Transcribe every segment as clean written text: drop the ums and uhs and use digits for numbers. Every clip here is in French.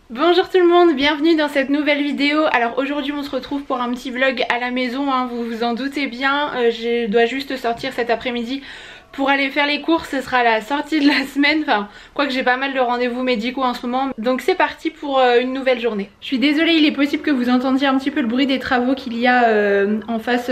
Bonjour tout le monde, bienvenue dans cette nouvelle vidéo. Alors aujourd'hui on se retrouve pour un petit vlog à la maison, hein, vous vous en doutez bien. Je dois juste sortir cet après-midi pour aller faire les courses, ce sera la sortie de la semaine. Enfin, quoique j'ai pas mal de rendez-vous médicaux en ce moment. Donc c'est parti pour une nouvelle journée. Je suis désolée, il est possible que vous entendiez un petit peu le bruit des travaux qu'il y a en face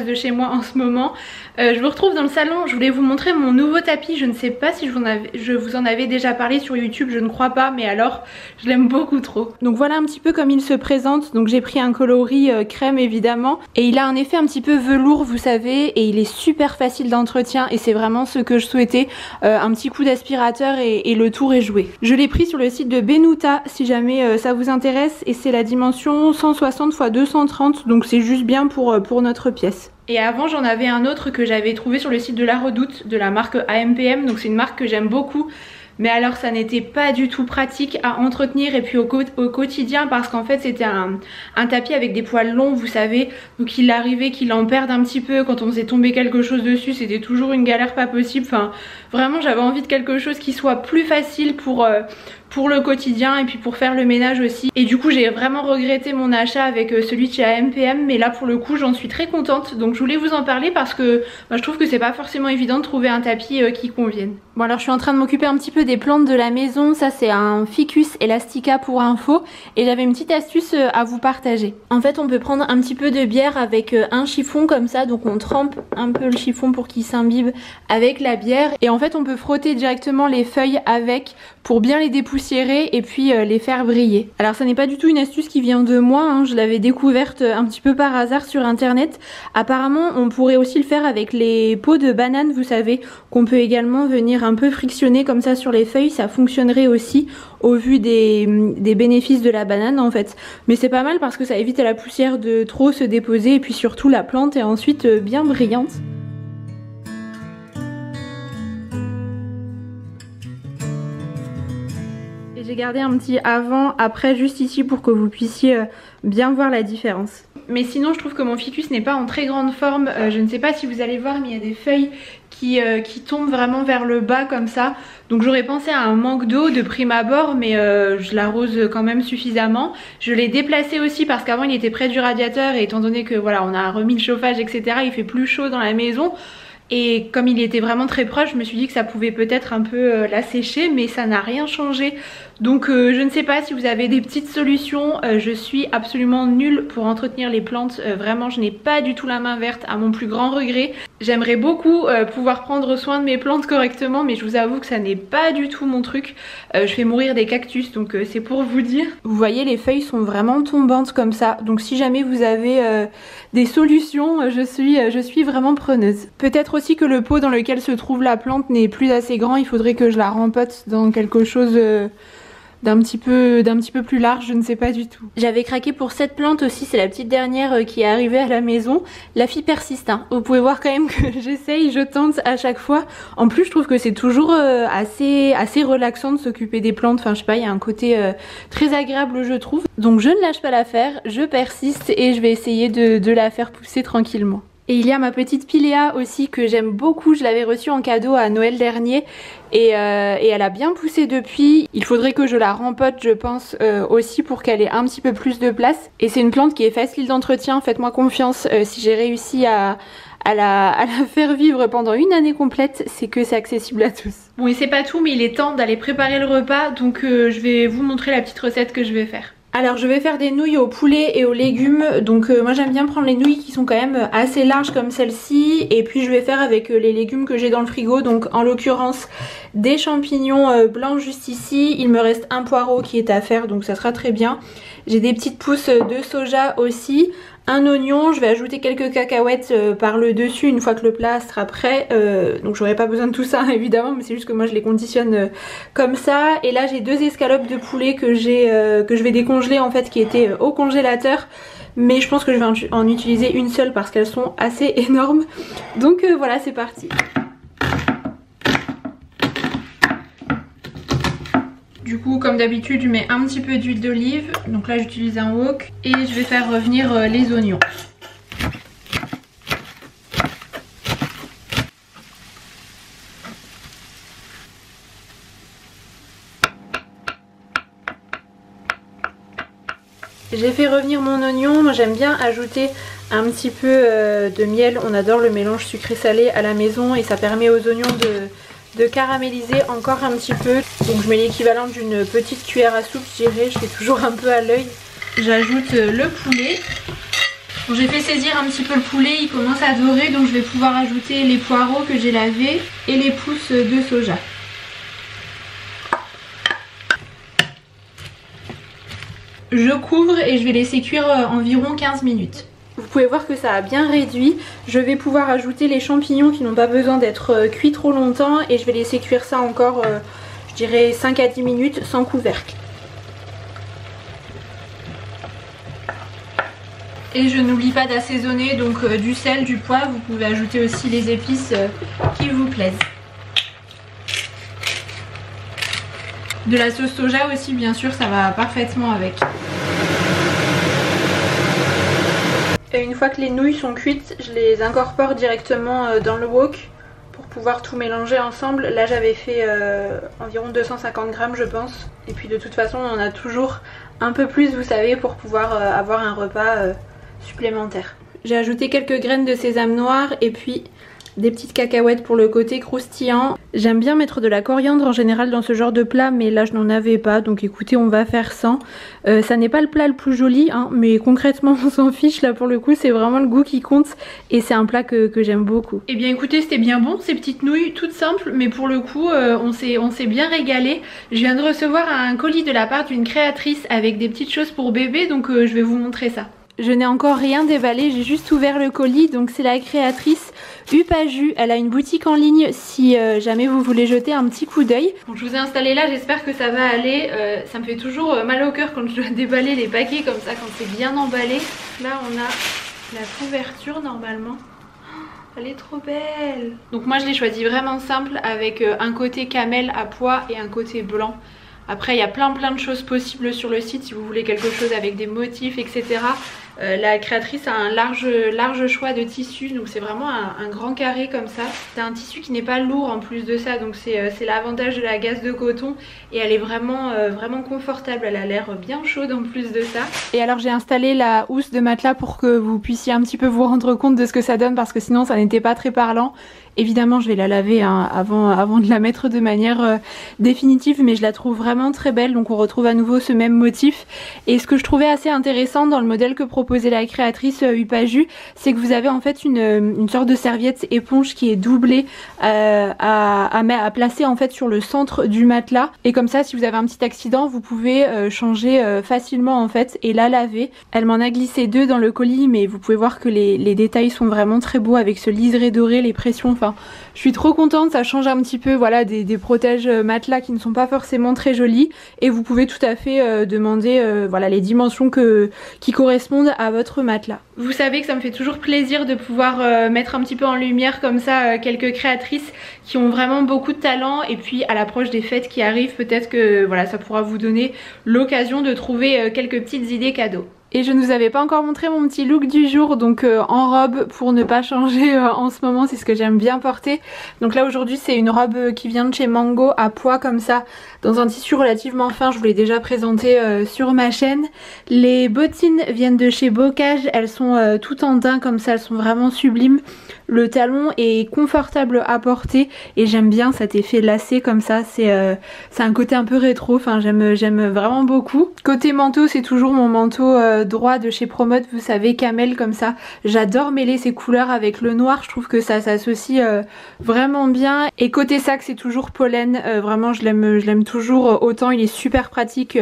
de chez moi en ce moment. Je vous retrouve dans le salon, je voulais vous montrer mon nouveau tapis. Je ne sais pas si je vous en avais déjà parlé sur YouTube, je ne crois pas, mais alors je l'aime beaucoup trop. Donc voilà un petit peu comme il se présente. Donc j'ai pris un coloris crème évidemment, et il a un effet un petit peu velours, vous savez, et il est super facile d'entretien, et c'est vraiment ce que je souhaitais. Un petit coup d'aspirateur et le tour est joué. Je l'ai pris sur le site de Benuta si jamais ça vous intéresse, et c'est la dimension 160 x 230, donc c'est juste bien pour notre pièce. Et avant j'en avais un autre que j'avais trouvé sur le site de La Redoute de la marque AMPM, donc c'est une marque que j'aime beaucoup. Mais alors ça n'était pas du tout pratique à entretenir et puis au quotidien, parce qu'en fait c'était un tapis avec des poils longs, vous savez. Donc il arrivait qu'il en perde un petit peu quand on faisait tomber quelque chose dessus, c'était toujours une galère pas possible. Enfin vraiment j'avais envie de quelque chose qui soit plus facile pour le quotidien et puis pour faire le ménage aussi. Et du coup j'ai vraiment regretté mon achat avec celui de chez AMPM, mais là pour le coup j'en suis très contente. Donc je voulais vous en parler parce que je trouve que c'est pas forcément évident de trouver un tapis qui convienne. Bon alors je suis en train de m'occuper un petit peu des plantes de la maison. Ça c'est un Ficus elastica pour info, et j'avais une petite astuce à vous partager. En fait on peut prendre un petit peu de bière avec un chiffon comme ça, donc on trempe un peu le chiffon pour qu'il s'imbibe avec la bière, et en fait on peut frotter directement les feuilles avec pour bien les dépoussiérer et puis les faire briller. Alors ça n'est pas du tout une astuce qui vient de moi, hein. Je l'avais découverte un petit peu par hasard sur internet. Apparemment on pourrait aussi le faire avec les peaux de banane, vous savez, qu'on peut également venir un peu frictionner comme ça sur les feuilles. Ça fonctionnerait aussi au vu des bénéfices de la banane en fait. Mais c'est pas mal parce que ça évite à la poussière de trop se déposer, et puis surtout la plante est ensuite bien brillante. J'ai gardé un petit avant après juste ici pour que vous puissiez bien voir la différence. Mais sinon je trouve que mon ficus n'est pas en très grande forme. Je ne sais pas si vous allez voir, mais il y a des feuilles qui tombent vraiment vers le bas comme ça. Donc j'aurais pensé à un manque d'eau de prime abord, mais je l'arrose quand même suffisamment. Je l'ai déplacé aussi parce qu'avant il était près du radiateur, et étant donné que voilà on a remis le chauffage etc, il fait plus chaud dans la maison. Et comme il était vraiment très proche, je me suis dit que ça pouvait peut-être un peu l'assécher, mais ça n'a rien changé. Donc je ne sais pas si vous avez des petites solutions. Je suis absolument nulle pour entretenir les plantes. Vraiment je n'ai pas du tout la main verte, à mon plus grand regret. J'aimerais beaucoup pouvoir prendre soin de mes plantes correctement, mais je vous avoue que ça n'est pas du tout mon truc. Je fais mourir des cactus, donc c'est pour vous dire. Vous voyez, les feuilles sont vraiment tombantes comme ça. Donc si jamais vous avez des solutions, je suis vraiment preneuse. Peut-être aussi que le pot dans lequel se trouve la plante n'est plus assez grand. Il faudrait que je la rempote dans quelque chose d'un petit peu plus large, je ne sais pas du tout. J'avais craqué pour cette plante aussi, c'est la petite dernière qui est arrivée à la maison. La fille persiste, hein. Vous pouvez voir quand même que j'essaye, je tente à chaque fois. En plus je trouve que c'est toujours assez relaxant de s'occuper des plantes. Enfin je sais pas, il y a un côté très agréable je trouve. Donc je ne lâche pas l'affaire, je persiste et je vais essayer de la faire pousser tranquillement. Et il y a ma petite Pilea aussi que j'aime beaucoup, je l'avais reçue en cadeau à Noël dernier, et elle a bien poussé depuis. Il faudrait que je la rempote je pense aussi pour qu'elle ait un petit peu plus de place. Et c'est une plante qui est facile d'entretien, faites-moi confiance, si j'ai réussi à la faire vivre pendant une année complète, c'est que c'est accessible à tous. Bon et c'est pas tout, mais il est temps d'aller préparer le repas, donc je vais vous montrer la petite recette que je vais faire. Alors je vais faire des nouilles au poulet et aux légumes, donc moi j'aime bien prendre les nouilles qui sont quand même assez larges comme celle-ci, et puis je vais faire avec les légumes que j'ai dans le frigo, donc en l'occurrence des champignons blancs juste ici, il me reste un poireau qui est à faire donc ça sera très bien, j'ai des petites pousses de soja aussi, un oignon, je vais ajouter quelques cacahuètes par le dessus une fois que le plat sera prêt, donc j'aurai pas besoin de tout ça évidemment, mais c'est juste que moi je les conditionne comme ça. Et là j'ai 2 escalopes de poulet que je vais décongeler en fait, qui étaient au congélateur, mais je pense que je vais en utiliser une seule parce qu'elles sont assez énormes. Donc voilà, c'est parti. Du coup comme d'habitude je mets un petit peu d'huile d'olive, donc là j'utilise un wok, et je vais faire revenir les oignons. J'ai fait revenir mon oignon. Moi j'aime bien ajouter un petit peu de miel. On adore le mélange sucré-salé à la maison et ça permet aux oignons de caraméliser encore un petit peu. Donc je mets l'équivalent d'une petite cuillère à soupe, je dirais. Je fais toujours un peu à l'œil. J'ajoute le poulet. Bon, j'ai fait saisir un petit peu le poulet, il commence à dorer, donc je vais pouvoir ajouter les poireaux que j'ai lavés et les pousses de soja. Je couvre et je vais laisser cuire environ 15 minutes. Vous pouvez voir que ça a bien réduit. Je vais pouvoir ajouter les champignons qui n'ont pas besoin d'être cuits trop longtemps et je vais laisser cuire ça encore, je dirais 5 à 10 minutes sans couvercle. Et je n'oublie pas d'assaisonner donc du sel, du poivre. Vous pouvez ajouter aussi les épices qui vous plaisent. De la sauce soja aussi bien sûr, ça va parfaitement avec. Et une fois que les nouilles sont cuites, je les incorpore directement dans le wok pour pouvoir tout mélanger ensemble. Là j'avais fait environ 250 grammes je pense. Et puis de toute façon on en a toujours un peu plus vous savez pour pouvoir avoir un repas supplémentaire. J'ai ajouté quelques graines de sésame noir et puis des petites cacahuètes pour le côté croustillant. J'aime bien mettre de la coriandre en général dans ce genre de plat mais là je n'en avais pas donc écoutez on va faire sans. Ça n'est pas le plat le plus joli hein, mais concrètement on s'en fiche là pour le coup, c'est vraiment le goût qui compte et c'est un plat que j'aime beaucoup. Et bien écoutez c'était bien bon ces petites nouilles toutes simples mais pour le coup on s'est bien régalé. Je viens de recevoir un colis de la part d'une créatrice avec des petites choses pour bébé donc je vais vous montrer ça. Je n'ai encore rien déballé, j'ai juste ouvert le colis, donc c'est la créatrice Upaju. Elle a une boutique en ligne si jamais vous voulez jeter un petit coup d'œil. Donc je vous ai installé là, j'espère que ça va aller. Ça me fait toujours mal au cœur quand je dois déballer les paquets comme ça, quand c'est bien emballé. Là on a la couverture normalement. Elle est trop belle. Donc moi je l'ai choisi vraiment simple avec un côté camel à pois et un côté blanc. Après il y a plein de choses possibles sur le site si vous voulez quelque chose avec des motifs etc. La créatrice a un large choix de tissus, donc c'est vraiment un grand carré comme ça. C'est un tissu qui n'est pas lourd en plus de ça, donc c'est l'avantage de la gaze de coton. Et elle est vraiment confortable, elle a l'air bien chaude en plus de ça. Et alors j'ai installé la housse de matelas pour que vous puissiez un petit peu vous rendre compte de ce que ça donne parce que sinon ça n'était pas très parlant. Évidemment je vais la laver hein, avant de la mettre de manière définitive, mais je la trouve vraiment très belle. Donc on retrouve à nouveau ce même motif. Et ce que je trouvais assez intéressant dans le modèle que proposait la créatrice Upaju, c'est que vous avez en fait une sorte de serviette éponge qui est doublée à placer en fait sur le centre du matelas. Et comme ça si vous avez un petit accident vous pouvez changer facilement en fait et la laver. Elle m'en a glissé 2 dans le colis mais vous pouvez voir que les détails sont vraiment très beaux avec ce liseré doré, les pressions. Enfin, je suis trop contente, ça change un petit peu voilà, des protèges matelas qui ne sont pas forcément très jolis et vous pouvez tout à fait demander voilà, les dimensions qui correspondent à votre matelas. Vous savez que ça me fait toujours plaisir de pouvoir mettre un petit peu en lumière comme ça quelques créatrices qui ont vraiment beaucoup de talent et puis à l'approche des fêtes qui arrivent peut-être que voilà, ça pourra vous donner l'occasion de trouver quelques petites idées cadeaux. Et je ne vous avais pas encore montré mon petit look du jour, donc en robe pour ne pas changer en ce moment, c'est ce que j'aime bien porter. Donc là aujourd'hui c'est une robe qui vient de chez Mango à pois comme ça, dans un tissu relativement fin, je vous l'ai déjà présenté sur ma chaîne. Les bottines viennent de chez Bocage, elles sont toutes en daim comme ça, elles sont vraiment sublimes. Le talon est confortable à porter et j'aime bien cet effet lacé comme ça, c'est un côté un peu rétro, enfin j'aime vraiment beaucoup. Côté manteau c'est toujours mon manteau droit de chez Promote, vous savez, camel comme ça. J'adore mêler ces couleurs avec le noir, je trouve que ça s'associe vraiment bien. Et côté sac c'est toujours pollen, vraiment je l'aime toujours autant, il est super pratique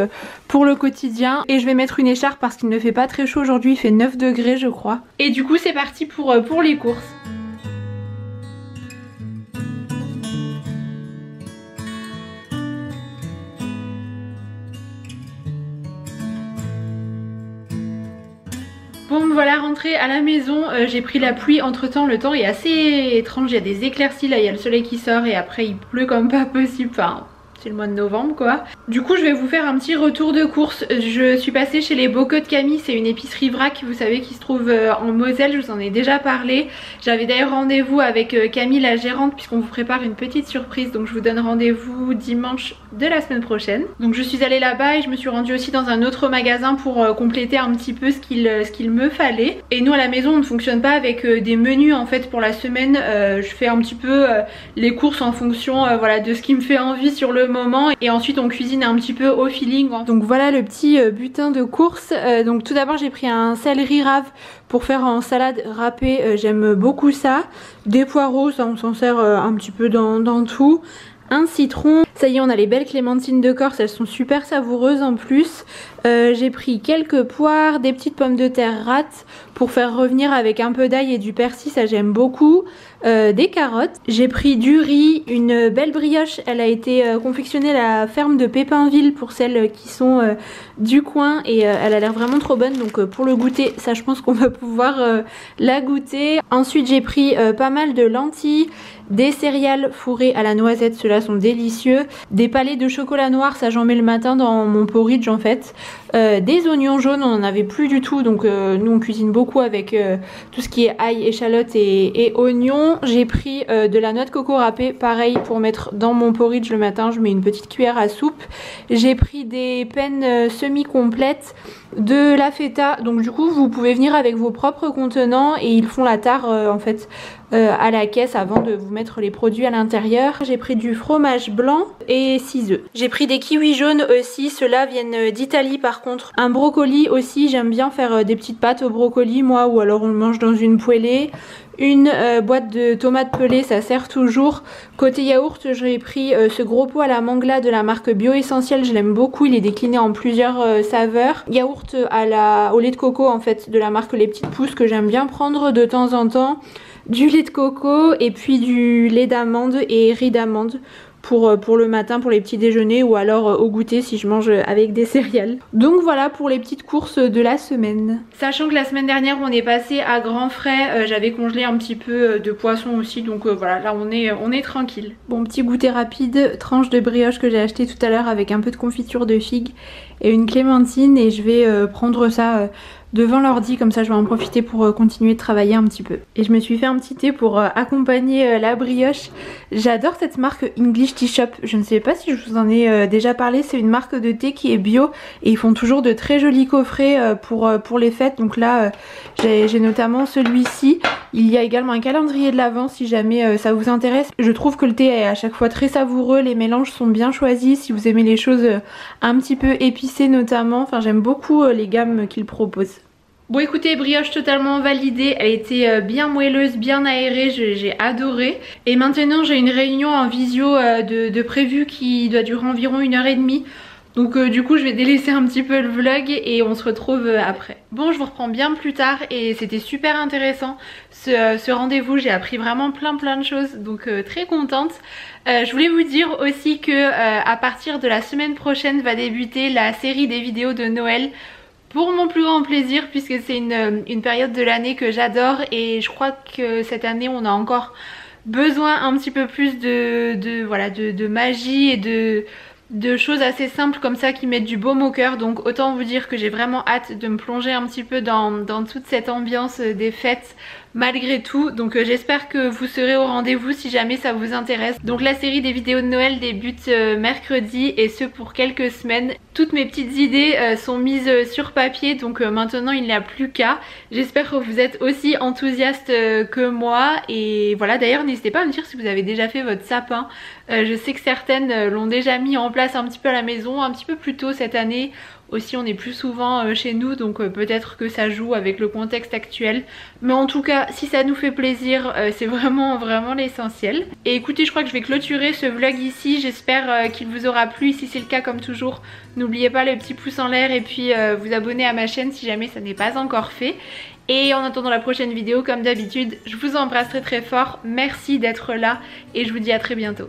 pour le quotidien. Et je vais mettre une écharpe parce qu'il ne fait pas très chaud aujourd'hui, il fait 9 degrés je crois. Et du coup c'est parti pour les courses. Bon me voilà rentrée à la maison, j'ai pris la pluie entre temps, le temps est assez étrange, il y a des éclaircies là, il y a le soleil qui sort et après il pleut comme pas possible, enfin c'est le mois de novembre quoi. Du coup je vais vous faire un petit retour de course. Je suis passée chez les Bocaux de Camille, c'est une épicerie vrac vous savez qui se trouve en Moselle, je vous en ai déjà parlé. J'avais d'ailleurs rendez-vous avec Camille la gérante puisqu'on vous prépare une petite surprise, donc je vous donne rendez-vous dimanche de la semaine prochaine. Donc je suis allée là-bas et je me suis rendue aussi dans un autre magasin pour compléter un petit peu ce qu'il me fallait. Et nous à la maison on ne fonctionne pas avec des menus en fait pour la semaine, je fais un petit peu les courses en fonction voilà, de ce qui me fait envie sur le moment et ensuite on cuisine un petit peu au feeling. Donc voilà le petit butin de course. Donc tout d'abord j'ai pris un céleri rave pour faire en salade râpée, j'aime beaucoup ça. Des poireaux, ça on s'en sert un petit peu dans tout. Un citron, ça y est on a les belles clémentines de Corse, elles sont super savoureuses en plus. J'ai pris quelques poires, des petites pommes de terre rates pour faire revenir avec un peu d'ail et du persil, ça j'aime beaucoup. Des carottes, j'ai pris du riz, une belle brioche, elle a été confectionnée à la ferme de Pépinville pour celles qui sont du coin et elle a l'air vraiment trop bonne, donc pour le goûter ça je pense qu'on va pouvoir la goûter. Ensuite j'ai pris pas mal de lentilles, des céréales fourrées à la noisette, ceux-là sont délicieux, des palets de chocolat noir, ça j'en mets le matin dans mon porridge en fait, des oignons jaunes, on n'en avait plus du tout donc nous on cuisine beaucoup avec tout ce qui est ail, échalote et oignons. J'ai pris de la noix de coco râpée, pareil pour mettre dans mon porridge le matin, je mets une petite cuillère à soupe. J'ai pris des pennes semi-complètes, de la feta, donc du coup vous pouvez venir avec vos propres contenants et ils font la tare en fait à la caisse avant de vous mettre les produits à l'intérieur. J'ai pris du fromage blanc et 6 œufs. J'ai pris des kiwis jaunes aussi, ceux-là viennent d'Italie par contre. Un brocoli aussi, j'aime bien faire des petites pâtes au brocoli moi, ou alors on le mange dans une poêlée. Une boîte de tomates pelées, ça sert toujours. Côté yaourt, j'ai pris ce gros pot à la mangla de la marque Bio Essentiel, je l'aime beaucoup, il est décliné en plusieurs saveurs. Yaourt au lait de coco en fait, de la marque Les Petites Pousses que j'aime bien prendre de temps en temps. Du lait de coco et puis du lait d'amande et riz d'amande pour le matin, pour les petits déjeuners ou alors au goûter si je mange avec des céréales. Donc voilà pour les petites courses de la semaine. Sachant que la semaine dernière on est passé à grands frais, j'avais congelé un petit peu de poisson aussi, donc voilà, là on est tranquille. Bon, petit goûter rapide, tranche de brioche que j'ai acheté tout à l'heure avec un peu de confiture de figue et une clémentine, et je vais prendre ça devant l'ordi, comme ça je vais en profiter pour continuer de travailler un petit peu. Et je me suis fait un petit thé pour accompagner la brioche. J'adore cette marque English Tea Shop, je ne sais pas si je vous en ai déjà parlé, c'est une marque de thé qui est bio et ils font toujours de très jolis coffrets pour les fêtes. Donc là j'ai notamment celui-ci. Il y a également un calendrier de l'Avent si jamais ça vous intéresse. Je trouve que le thé est à chaque fois très savoureux, les mélanges sont bien choisis si vous aimez les choses un petit peu épicées notamment. Enfin j'aime beaucoup les gammes qu'ils proposent. Bon écoutez, brioche totalement validée, elle était bien moelleuse, bien aérée, j'ai adoré. Et maintenant j'ai une réunion en visio de prévu qui doit durer environ 1h30. Donc du coup je vais délaisser un petit peu le vlog et on se retrouve après. Bon, je vous reprends bien plus tard et c'était super intéressant ce rendez-vous, j'ai appris vraiment plein de choses, donc très contente. Je voulais vous dire aussi que à partir de la semaine prochaine va débuter la série des vidéos de Noël. Pour mon plus grand plaisir, puisque c'est une période de l'année que j'adore et je crois que cette année on a encore besoin un petit peu plus de magie et de choses assez simples comme ça qui mettent du baume au cœur. Donc autant vous dire que j'ai vraiment hâte de me plonger un petit peu dans toute cette ambiance des fêtes malgré tout. Donc j'espère que vous serez au rendez-vous si jamais ça vous intéresse. Donc la série des vidéos de Noël débute mercredi et ce pour quelques semaines. Toutes mes petites idées sont mises sur papier, donc maintenant il n'y a plus qu'à. J'espère que vous êtes aussi enthousiastes que moi. Et voilà, d'ailleurs n'hésitez pas à me dire si vous avez déjà fait votre sapin. Je sais que certaines l'ont déjà mis en place un petit peu à la maison, un petit peu plus tôt cette année. Aussi on est plus souvent chez nous, donc peut-être que ça joue avec le contexte actuel. Mais en tout cas si ça nous fait plaisir, c'est vraiment l'essentiel. Et écoutez, je crois que je vais clôturer ce vlog ici. J'espère qu'il vous aura plu. Si c'est le cas, comme toujours, n'oubliez pas le petit pouce en l'air et puis vous abonner à ma chaîne si jamais ça n'est pas encore fait. Et en attendant la prochaine vidéo, comme d'habitude, je vous embrasse très fort. Merci d'être là et je vous dis à très bientôt.